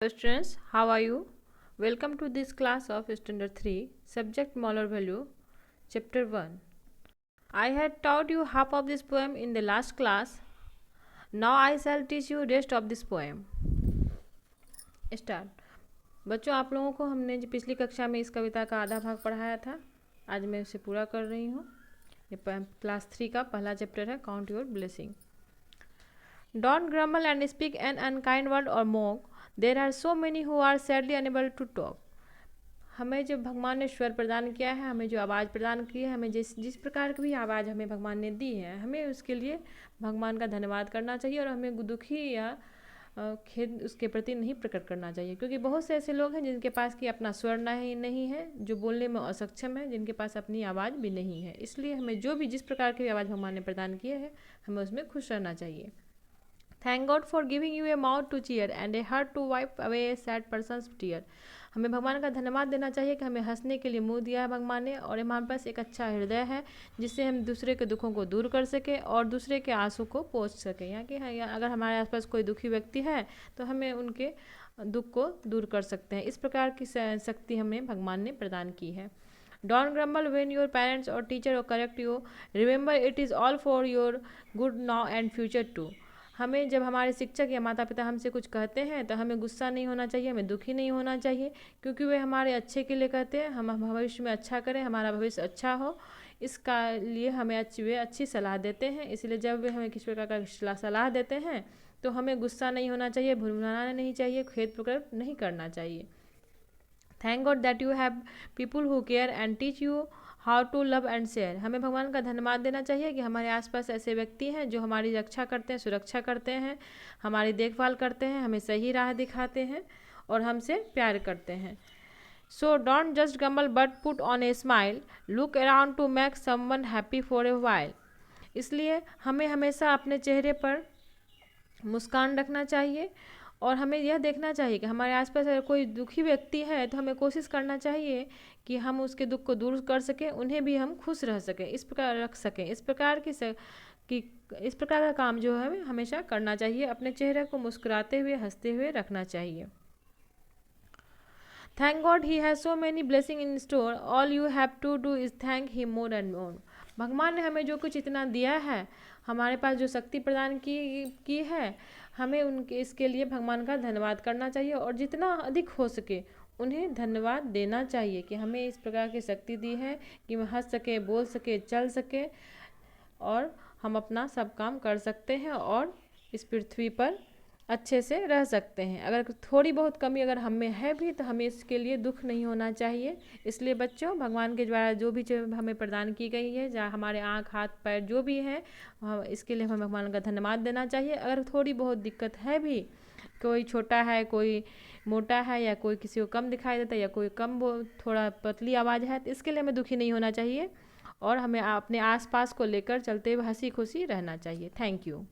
Students, how are you? Welcome to this class of Standard 3, Subject Molar Value, Chapter 1. I had taught you half of this poem in the last class. Now I shall teach you rest of this poem. Start. बच्चों, आप लोगों को हमने जो पिछली कक्षा में इस कविता का आधा भाग पढ़ाया था, आज मैं उसे पूरा कर रही हूँ। ये क्लास 3 का पहला चैप्टर है, count your blessing. Don't grumble and speak an unkind word or mock. There are so many who are sadly unable to talk. हमें जो भगवान ने स्वर प्रदान किया है, हमें जो आवाज़ प्रदान की है, हमें जिस प्रकार की भी आवाज़ हमें भगवान ने दी है, हमें उसके लिए भगवान का धन्यवाद करना चाहिए और हमें दुखी या खेद उसके प्रति नहीं प्रकट करना चाहिए, क्योंकि बहुत से ऐसे लोग हैं जिनके पास कि अपना स्वर नहीं है, जो बोलने में असक्षम है, जिनके पास अपनी आवाज़ भी नहीं है. इसलिए हमें जो भी जिस प्रकार की आवाज़ भगवान ने प्रदान की है, हमें उसमें खुश रहना चाहिए. Thank God for giving you a mouth to cheer and a heart to wipe away a sad person's tear. हमें भगवान का धन्यवाद देना चाहिए कि हमें हंसने के लिए मुंह दिया है भगवान ने, और हमारे पास एक अच्छा हृदय है जिससे हम दूसरे के दुखों को दूर कर सके और दूसरे के आंसू को पोंछ सकें. यहाँ कि अगर हमारे आसपास कोई दुखी व्यक्ति है तो हमें उनके दुख को दूर कर सकते हैं. इस प्रकार की शक्ति हमें भगवान ने प्रदान की है. Don't grumble when your parents or teacher correct you. Remember it is all for your good now and future too. हमें जब हमारे शिक्षक या माता पिता हमसे कुछ कहते हैं तो हमें गुस्सा नहीं होना चाहिए, हमें दुखी नहीं होना चाहिए, क्योंकि वे हमारे अच्छे के लिए कहते हैं. हम भविष्य में अच्छा करें, हमारा भविष्य अच्छा हो, इसका लिए हमें वे अच्छी सलाह देते हैं. इसलिए जब वे हमें किसी प्रकार का सलाह देते हैं तो हमें गुस्सा नहीं होना चाहिए, भुनभुनाना नहीं चाहिए, खेद प्रकट नहीं करना चाहिए. Thank God that you have people who care and teach you how to love and share. हमें भगवान का धन्यवाद देना चाहिए कि हमारे आसपास ऐसे व्यक्ति हैं जो हमारी रक्षा करते हैं, सुरक्षा करते हैं, हमारी देखभाल करते हैं, हमें सही राह दिखाते हैं और हमसे प्यार करते हैं. So don't just grumble but put on a smile. Look around to make someone happy for a while. इसलिए हमें हमेशा अपने चेहरे पर मुस्कान रखना चाहिए और हमें यह देखना चाहिए कि हमारे आसपास अगर कोई दुखी व्यक्ति है तो हमें कोशिश करना चाहिए कि हम उसके दुख को दूर कर सकें, उन्हें भी हम खुश रह सकें, इस प्रकार रख सकें. इस प्रकार इस प्रकार का काम जो है हमें हमेशा करना चाहिए. अपने चेहरे को मुस्कुराते हुए, हंसते हुए रखना चाहिए. Thank God he has so many blessings in store. All you have to do is thank him more and more. भगवान ने हमें जो कुछ इतना दिया है, हमारे पास जो शक्ति प्रदान की है, हमें उनके इसके लिए भगवान का धन्यवाद करना चाहिए और जितना अधिक हो सके उन्हें धन्यवाद देना चाहिए कि हमें इस प्रकार की शक्ति दी है कि हम हंस सके, बोल सके, चल सके और हम अपना सब काम कर सकते हैं और इस पृथ्वी पर अच्छे से रह सकते हैं. अगर थोड़ी बहुत कमी अगर हम में है भी तो हमें इसके लिए दुख नहीं होना चाहिए. इसलिए बच्चों, भगवान के द्वारा जो भी चीज़ हमें प्रदान की गई है, जहाँ हमारे आँख, हाथ, पैर जो भी है, इसके लिए हमें भगवान का धन्यवाद देना चाहिए. अगर थोड़ी बहुत दिक्कत है भी, कोई छोटा है, कोई मोटा है, या कोई किसी को कम दिखाई देता है, या कोई थोड़ा पतली आवाज़ है, तो इसके लिए हमें दुखी नहीं होना चाहिए और हमें अपने आसपास को लेकर चलते हुए हंसी खुशी रहना चाहिए. Thank you.